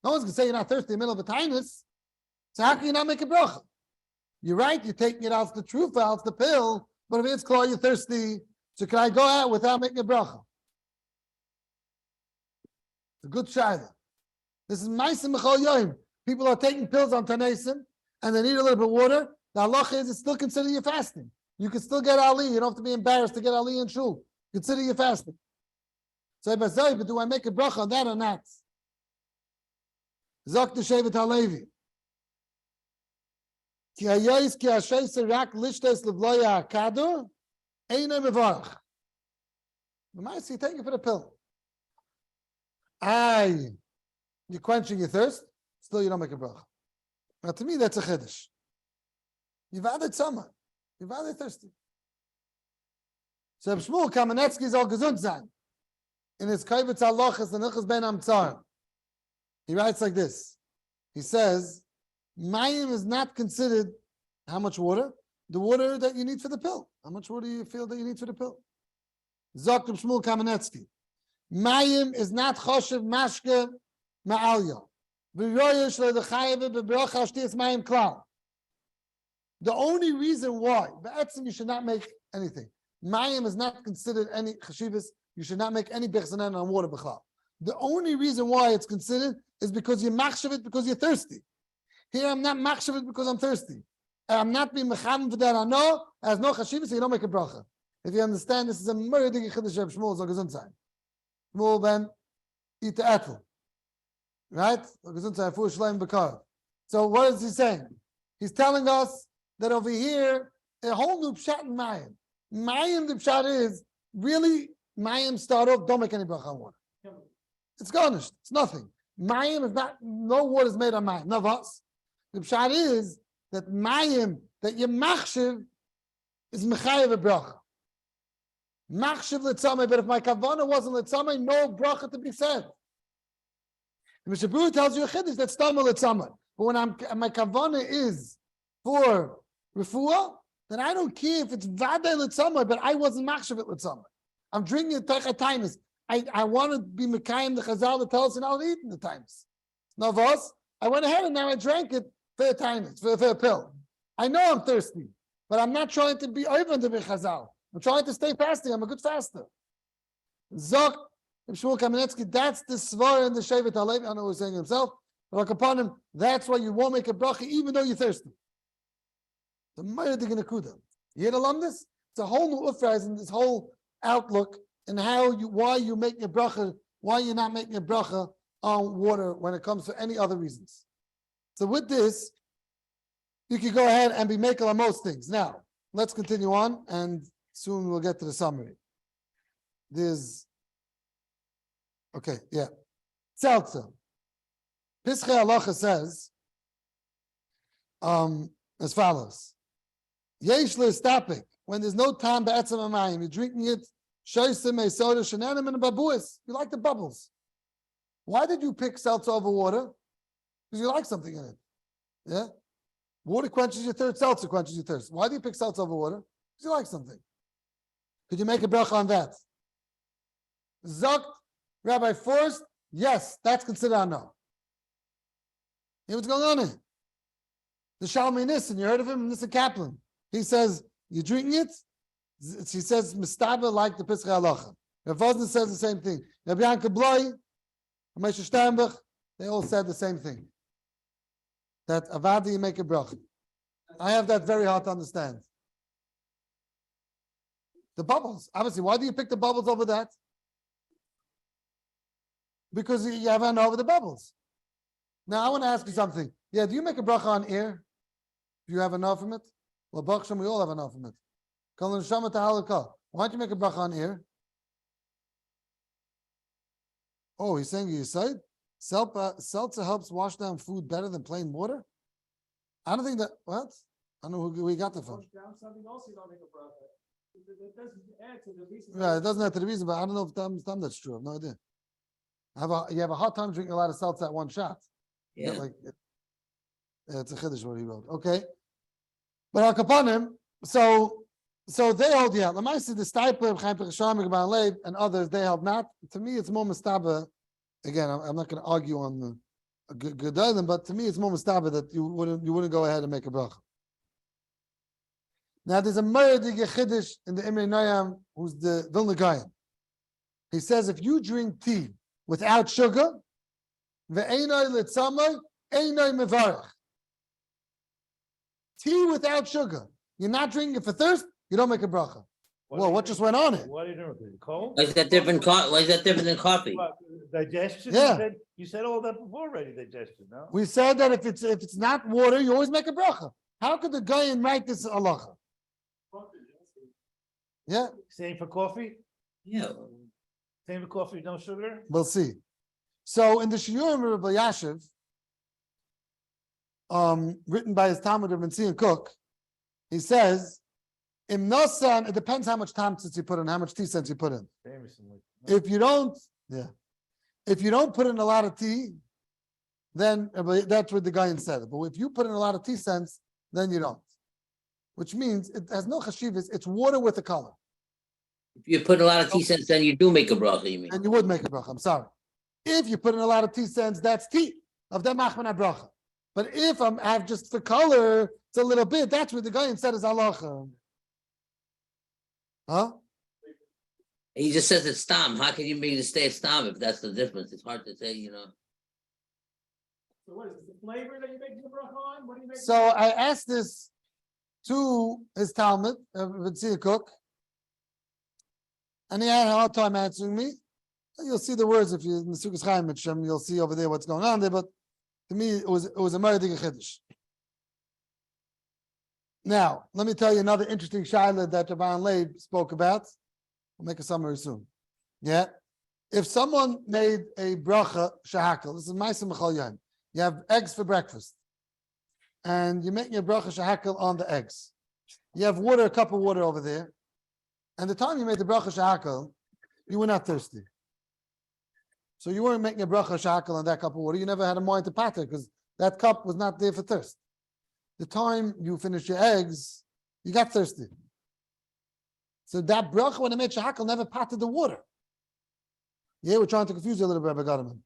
No one's going to say you're not thirsty in the middle of a tinus. So how can you not make a bracha? You're right, you're taking it out the truth out the pill, but if it's klar, you're thirsty. So can I go out without making a bracha? It's a good shayla. This is Ma'asim B'chol Yom. People are taking pills on Tanesim, and they need a little bit of water. The halacha is it's still considered you fasting. You can still get Ali. You don't have to be embarrassed to get Ali in shul. Consider you fasting. So, but do I make a bracha on that or not? Zok the Shevet HaLevi. Ki hayos ki hashayse rak lishtes levloya hakador einay mevarach. You take it for the pill. You're quenching your thirst, still you don't make a bracha. Now to me, that's a chiddush. You've added summer. You've added thirsty. So Shmuel Kamenetsky is all gesund sein. In his Kaivetz Halachas and Hilchos Ben Amtzar, he writes like this. He says, Mayim is not considered how much water? The water that you need for the pill. How much water do you feel that you need for the pill? Zok Shmuel Kamenetsky. Mayim is not choshev mashke ma'alya. The only reason why, you should not make anything. Mayim is not considered any chashivas. You should not make any bechzanan on water b'chlal. The only reason why it's considered is because you're machshav it because you're thirsty. Here I'm not machshav it because I'm thirsty. I'm not being mecham for that. I know has no chashivas, so you don't make a bracha. If you understand, this is a murder chiddush of Shmuel Zogazunzai. Shmuel ben Ita Etel. Right? So what is he saying? He's telling us that over here, a whole new pshat in Mayim. Mayim, the pshat is, really, Mayim start off, don't make any bracha on water. It's garnished. It's nothing. Mayim is not, no water is made on Mayim. No vas. The pshat is that Mayim, that your machshiv, is mechayev a bracha. Machshiv letzamei, but if my kavanah wasn't letzamei, no bracha to be said. The Mishnah Berurah tells you a chiddush that's stamel letzamei. But when my kavanah is for refuah, then I don't care if it's vadei letzamei, but I wasn't machshiv it letzamei. I'm drinking it tachatainis. I want to be mekayim the chazal that tells us and I'll eat in the times. No vos. I went ahead and now I drank it for a tainis, for a pill. I know I'm thirsty, but I'm not trying to be over the chazal. I'm trying to stay fasting. I'm a good faster. Zok, Shmuel Kamenetsky, that's the svar in the Shevet HaLevi. I don't know what he's saying himself. But like upon him, that's why you won't make a bracha even though you're thirsty. The Ma'adik in Akuda. You hear the Londinsky? It's a whole new uprising, this whole outlook and why you make a bracha, why you're not making a bracha on water when it comes to any other reasons. So with this, you can go ahead and be making on most things. Now, let's continue on and soon we'll get to the summary. Seltzer. Pischei Halacha says as follows. Yesh le'istapik, when there's no time be'etzem hamayim, you're drinking it, shoysim me'soda shenanim and babuas. You like the bubbles. Why did you pick seltzer over water? Because you like something in it. Yeah? Water quenches your thirst, seltzer quenches your thirst. Why do you pick seltzer over water? Because you like something. Could you make a bracha on that? Zok, Rabbi Forrest, yes, that's considered a no. You know what's going on here? The Shalmei Nissen, you heard of him? Nissen Kaplan. He says, you're drinking it? He says, Mistaba like the Pischei Halacha. Rav Vosner says the same thing. Rabbi Yanka Bloy, Moshe Steinbach, they all said the same thing. That avadi you make a bracha. I have that very hard to understand. The bubbles. Obviously, why do you pick the bubbles over that? Because you have an over the bubbles. Now, I want to ask you something. Yeah, do you make a bracha on air? Do you have enough from it? Well, Baruch Hashem, we all have enough from it. Why don't you make a bracha on air? Oh, he's saying you side? Seltzer helps wash down food better than plain water? I don't think that, what? I don't know who we got that from. Wash down something else, you don't make a bracha. It doesn't add to the reason. Yeah, it doesn't have to the reason, but I don't know if that's true. I have no idea. You have a hard time drinking a lot of seltzer at one shot. Yeah. It's a chiddush what he wrote. Okay. But Al Kapanim, so they hold, yeah. Lamaisi, the Stipler, Chaim Pechasham, Gabal Leib, and others, they held not. To me, it's more mustaba. Again, I'm not going to argue on the good item, but to me, it's more mustaba that you wouldn't go ahead and make a bracha. Now, there's a Meradig Chiddush in the Imrei Noyam, who's the Vilna Gaon. He says, if you drink tea without sugar, ve'enoi litzamoi, einoi mevarach. Tea without sugar. You're not drinking it for thirst, you don't make a bracha. Well, what just went on it? What are you doing? Cold? Why is that different? Why is that different than coffee? What, digestion? Yeah. You said all that before already, digestion, no? We said that if it's not water, you always make a bracha. How could the guy write this halacha? Yeah, Same for coffee? Yeah. Same for coffee, no sugar? we'll see. So in the Shiyurim of Rabbi Yashiv, written by his Talmud of Menzion Cook, he says, Im nosan, it depends how much time since you put in, how much tea sense you put in. If you don't put in a lot of tea, then that's what the guy said. But if you put in a lot of tea sense, then you don't. Which means it has no chashivas, it's water with a color. If you put a lot of tea sense, then you do make a bracha, you mean? And you would make a bracha, I'm sorry. If you put in a lot of tea sense, that's tea of that machman bracha. But if I have just the color, it's a little bit, that's what the guy said is halacha. Huh? He just says it's stam. How can you make it stay stam if that's the difference? It's hard to say, you know. So what is it, the flavor that you make the bracha on? What do you make? So I asked this to his Talmud, Menzion Cook, and he had a hard time answering me. You'll see the words if you in the Sugyas Chaim Mitzvah, you'll see over there what's going on there. But to me, it was a Meradig Chiddush. Now, let me tell you another interesting shaila that Rabban Leib spoke about. I'll make a summary soon. Yeah, if someone made a bracha shahakal, this is ma'aseh mechal yom. You have eggs for breakfast, and you're making a bracha shahakal on the eggs. You have water, a cup of water over there, and the time you made the bracha shahakal, you were not thirsty. So you weren't making a bracha shahakal on that cup of water. You never had a mind to pater because that cup was not there for thirst. The time you finished your eggs, you got thirsty. So that bracha when I made shahakal never patted the water. Yeah, we're trying to confuse you a little bit, Rabbi Gadaman.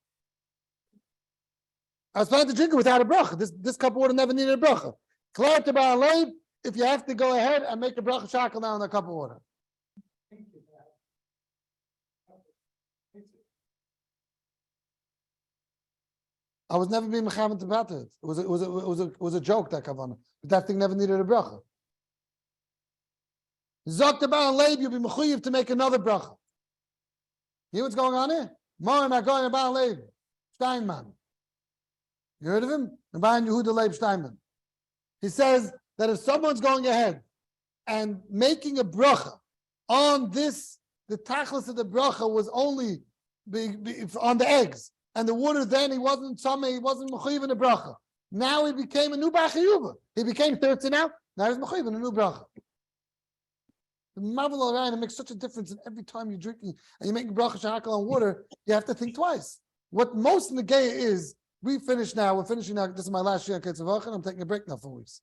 I was planning to drink it without a bracha. This cup of water never needed a bracha. Clear to Baal Leib, if you have to go ahead and make a bracha shahakal now in a cup of water. I was never being mechavan to pater it. It was a joke that kavanah. But that thing never needed a bracha. Zok to Baal Leib, you'll be mechuyev to make another bracha. You know what's going on here? Moran Agoyin to Baal Leib, Steinman. You heard of him? Rabban Yehuda Leib Steinman. He says that if someone's going ahead and making a bracha on this, the tachlis of the bracha was only on the eggs, and the water then he wasn't mechuyev in the bracha. Now he became a new bachiyuva. He became 13 now. Now he's mechuyev in a new bracha. The marvel around, it makes such a difference. And every time you're drinking and you're making bracha shahakal on water, you have to think twice. What most in the gay is, we're finishing now. This is my last year on Ketzavach, and I'm taking a break now for weeks.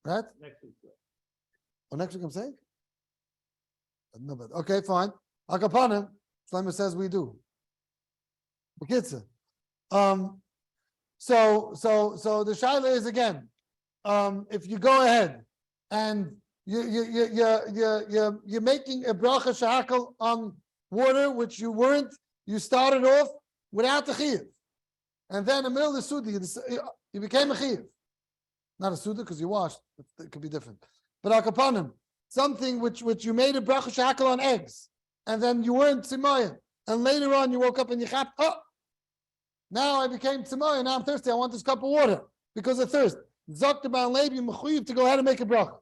Right? Next week. Oh, next week I'm saying? No, but okay, fine. Akapanim, Shlomo says we do. Bekitza. So the shaila is again, if you go ahead and you're making a bracha shahakal on water, which you weren't, you started off without the chiyuv. And then in the middle of the Suda, you became a chiyuv. Not a Suda because you washed, it could be different. But akapanim, something which you made a bracha shahakal on eggs, and then you weren't tzimayim, and later on you woke up and you chapped, now I became tzimayim, now I'm thirsty, I want this cup of water because of thirst. Zok to Baal Leib, you're mechuyev to go ahead and make a bracha.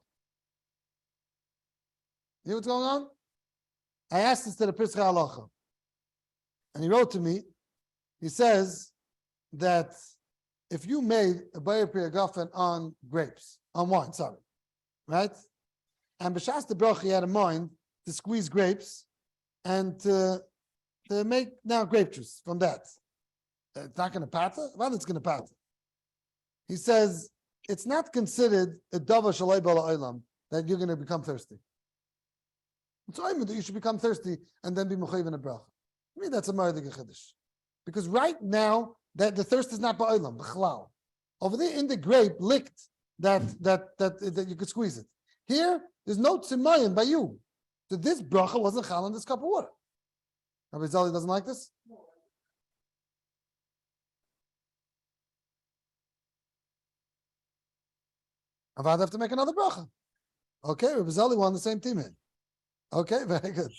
You know what's going on? I asked this to the Pischei Halacha, and he wrote to me He says that if you made a Bayer Priyagofen on grapes, on wine, sorry, right? And B'shas the Bracha, he had in mind to squeeze grapes and to make now grape juice from that. It's not going to patter? Well, it's going to patter. He says it's not considered a dava shalai bala olam that you're going to become thirsty. It's only that you should become thirsty and then be mechayiv in a bracha. I mean, that's a maradig chiddush. Because right now, that the thirst is not ba'olam, b'chlal. Over there in the grape, licked that you could squeeze it. Here, there's no tzimayim by you. So this bracha wasn't chal in this cup of water. Rabbi Zali doesn't like this? I'd have to make another bracha. Okay, Rabbi Zali won the same team in. Okay, very good.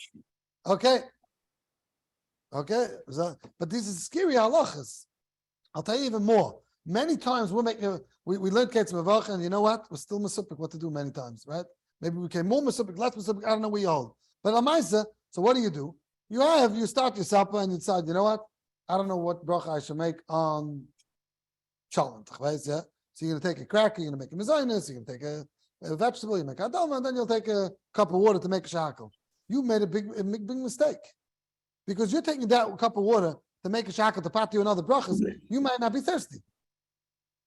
Okay. But these are scary halachas. I'll tell you even more. Many times we learn Ketz Mavacha, and you know what? We're still masupik what to do many times, right? Maybe we became more masupik, less masupik, I don't know where you hold. But Amaisa, so what do? You start your supper and you decide, you know what? I don't know what bracha I should make on cholent, right? Yeah? So you're going to take a cracker, you're going to make a mezainis, you're going to take a vegetable, you make adama, and then you'll take a cup of water to make a shakal. You made a big mistake. Because you're taking that cup of water to make a shakal to pat you another brachas, you might not be thirsty.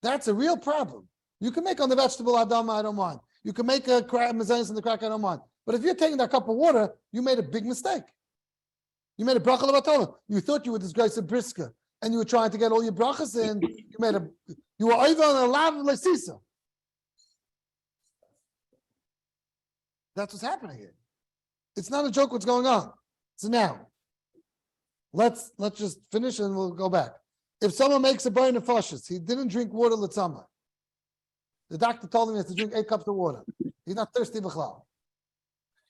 That's a real problem. You can make on the vegetable adama, I don't mind. You can make a mezainis in the cracker, I don't mind. But if you're taking that cup of water, you made a big mistake. You made a bracha levatala. You thought you were disgrace of briska, and you were trying to get all your brachas in. You were over on a lav lesisa. That's what's happening here. It's not a joke what's going on. So now, let's just finish and we'll go back. If someone makes a burn of fashes, he didn't drink water l'tzama. The doctor told him he has to drink 8 cups of water. He's not thirsty b'chlal.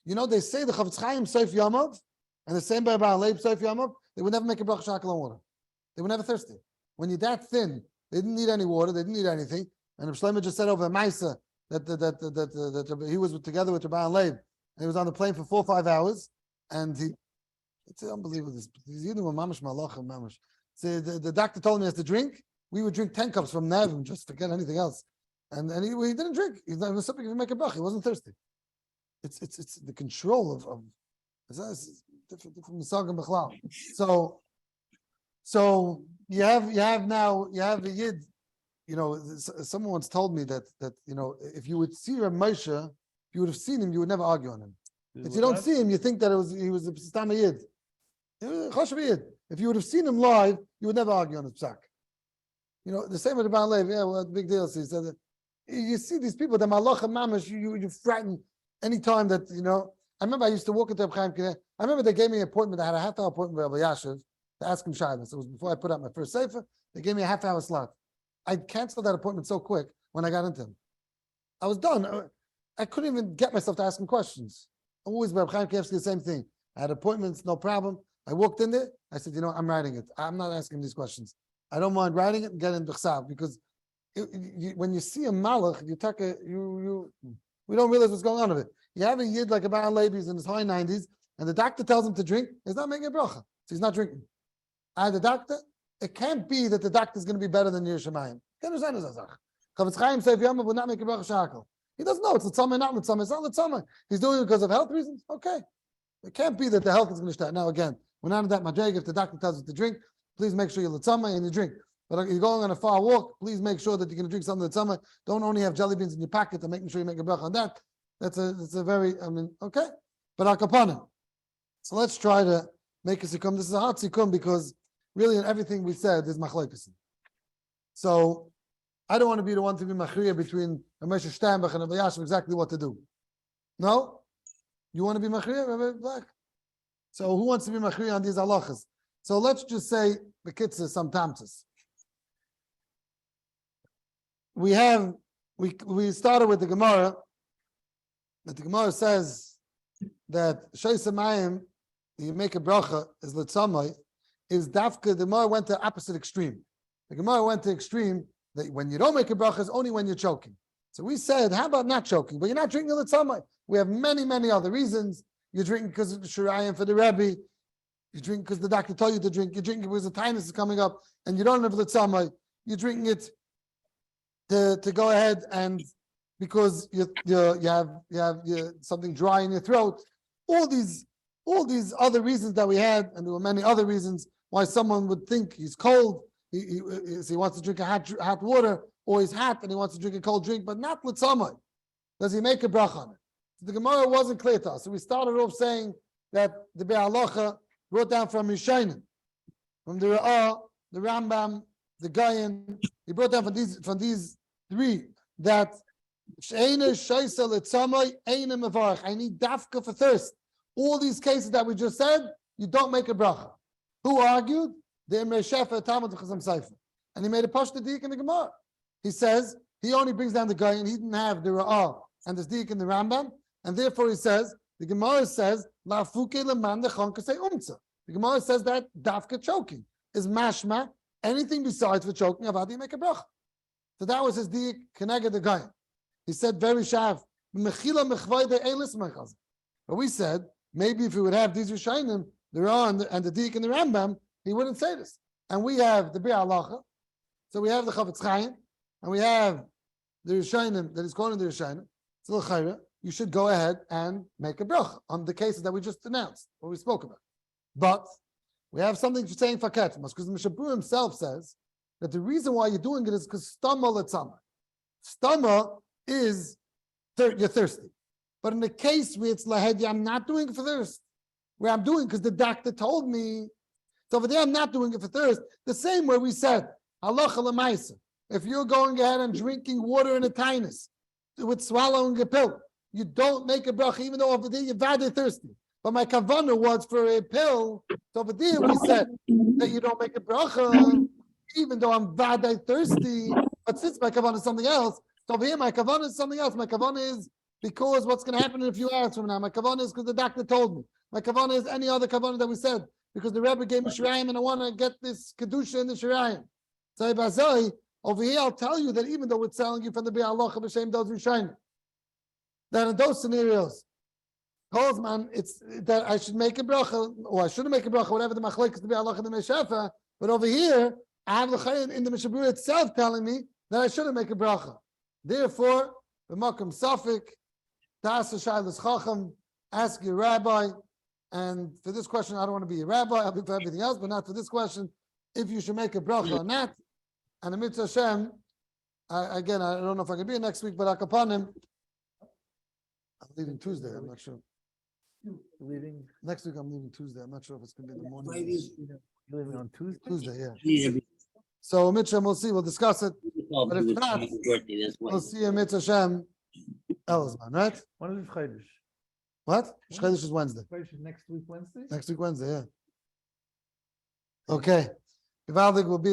You know, they say the Chavetz Chaim Seif Yamav, and the same by Leib Seif Yamav, they would never make a bracha shakal on water. They were never thirsty. When you're that thin, they didn't need any water, they didn't need anything. And Shlomo just said over Maisa that he was together with Rabbi Leib, and he was on the plane for 4 or 5 hours, and it's unbelievable. These Iyunim were mamash malachim mamash. So the doctor told him he has to drink. We would drink 10 cups from Nev and just forget anything else. And he didn't drink. He's not something to make a bracha. He wasn't thirsty. It's the control of it's different misagim b'chlal. So you have a yid. You know, someone once told me that you know, if you would see Rav Moshe, if you would have seen him, you would never argue on him. If you don't see him, you think that he was a stam yid. If you would have seen him live, you would never argue on his psak. You know, the same with the Baal Lev. Yeah, well, big deal. So he said that you see these people, the malach and mamash, you frighten any time that, you know. I remember I used to walk into Reb Chaim Kineh. I remember they gave me an appointment. I had a half-hour appointment with Rabbi Yashiv to ask him shaylas. It was before I put out my first sefer. They gave me a half-hour slot. I canceled that appointment so quick when I got into him. I was done. I couldn't even get myself to ask him questions. Always Reb Chaim Kineh, the same thing. I had appointments, no problem. I walked in there. I said, you know, I'm writing it. I'm not asking these questions. I don't mind writing it and getting b'chsav, because when you see a malach, we don't realize what's going on with it. You have a yid like a Baal Levi, he's in his high 90s, and the doctor tells him to drink. He's not making a bracha, so he's not drinking. The doctor, it can't be that the doctor is going to be better than Yerushalayim. Chavetz Chaim Seif Yamav would not make a bracha shakal. He doesn't know it's l'tzama, not l'tzama. It's not l'tzama. He's doing it because of health reasons. Okay, it can't be that the health is going to start. Now again, we're not in that madreg. If the doctor tells you to drink, please make sure you're l'tzama and you drink. But if you're going on a far walk, please make sure that you're going to drink something l'tzama. Don't only have jelly beans in your pocket and making sure you make a bracha on that. That's a very, okay. But al kapanim. So let's try to make a sikkum. This is a hard sikkum because really in everything we said there's machlokes. So I don't want to be the one to be machriya between Ramesh Steinbach and Rabbi Yashiv exactly what to do. No? You want to be machriya, Rabbi Black? So who wants to be machriya on these halachas? So let's just say the kitzah some tamtas. We started with the Gemara. But the Gemara says that Sheisamayim, you make a bracha, is Litzamai, is Dafka. The Gemara went to opposite extreme. The Gemara went to extreme that when you don't make a bracha, is only when you're choking. So we said, how about not choking? But you're not drinking Litzamai. We have many, many other reasons. You're drinking because of the Shirayim for the Rebbe. You drink because the doctor told you to drink. You drink because the tinus is coming up, and you don't have litzamai. You're drinking it to go ahead and because you have something dry in your throat. All these other reasons that we had, and there were many other reasons why someone would think he's cold. He wants to drink a hot water, or he's hot and he wants to drink a cold drink, but not litzamai. Does he make a bracha on it? So the Gemara wasn't clear to us. So we started off saying that the Be'alacha brought down from Rishonim, from the Ra'ah, the Rambam, the Gayan. He brought down from these three that I need dafka for thirst. All these cases that we just said, you don't make a bracha. Who argued? The Emrei Shefa Talmud Chazam Seifer, and he made a pashta dik in the Gemara. He says he only brings down the Gayan. He didn't have the Ra'ah and the dik in the Rambam, and therefore he says the Gemara says La Fuke Leman Dechonka Say Umtza. The Gemara says that dafka choking is mashma. Anything besides for choking, avad you make a bracha. So that was his dik keneged the Gayan. He said very shav. But we said maybe if he would have these Rishonim, the Ra'ah and the dik in the Rambam, he wouldn't say this. And we have the Be'alacha, so we have the Chavetz Chaim, and we have the Rishonim that is calling the Rishonim. So l'chayra, you should go ahead and make a bracha on the cases that we just announced, what we spoke about. But we have something for saying faket, because the Mishabur himself says that the reason why you're doing it is because stama letzama. Stama is you're thirsty. But in the case where it's lahedi, I'm not doing it for thirst. Where I'm doing because the doctor told me. So over there, I'm not doing it for thirst. The same way we said, halacha l'maisa. If you're going ahead and drinking water in a tinus, with swallowing a pill, you don't make a bracha, even though over there you're very thirsty. But my kavanah was for a pill. So over there we said that you don't make a bracha, even though I'm very thirsty. But since my kavanah is something else, so over here my kavanah is something else. My kavanah is because what's going to happen in a few hours from now. My kavanah is because the doctor told me. My kavanah is any other kavanah that we said. Because the Rebbe gave me Shirayim and I want to get this Kedusha in the Shirayim. So over here I'll tell you that even though we're telling you from the Be'alacha B'Shem those Rishayim, that in those scenarios, Kozman, it's that I should make a bracha, or I shouldn't make a bracha, whatever the machlek is the Be'alacha and the Meshefa, but over here, I have the in the Mishabur itself telling me that I shouldn't make a bracha. Therefore, the Makam Safik, Ta'asa Shailas Chacham, ask your rabbi. And for this question, I don't want to be a rabbi. I'll be for everything else, but not for this question. If you should make a bracha or not, and the mitzvah Hashem, again, I don't know if I can be here next week, but Akapanim, I'm leaving Tuesday. I'm not sure. Leaving Next week, I'm leaving Tuesday. I'm not sure if it's going to be in the morning. You're leaving on Tuesday. Tuesday, yeah. So mitzvah, we'll see. We'll discuss it. But if not, we'll see a mitzvah Hashem, Elazman, right? When is Chodesh? What? Chodesh is Wednesday. Chodesh is next week Wednesday. Next week Wednesday, yeah. Okay. Givaldig will be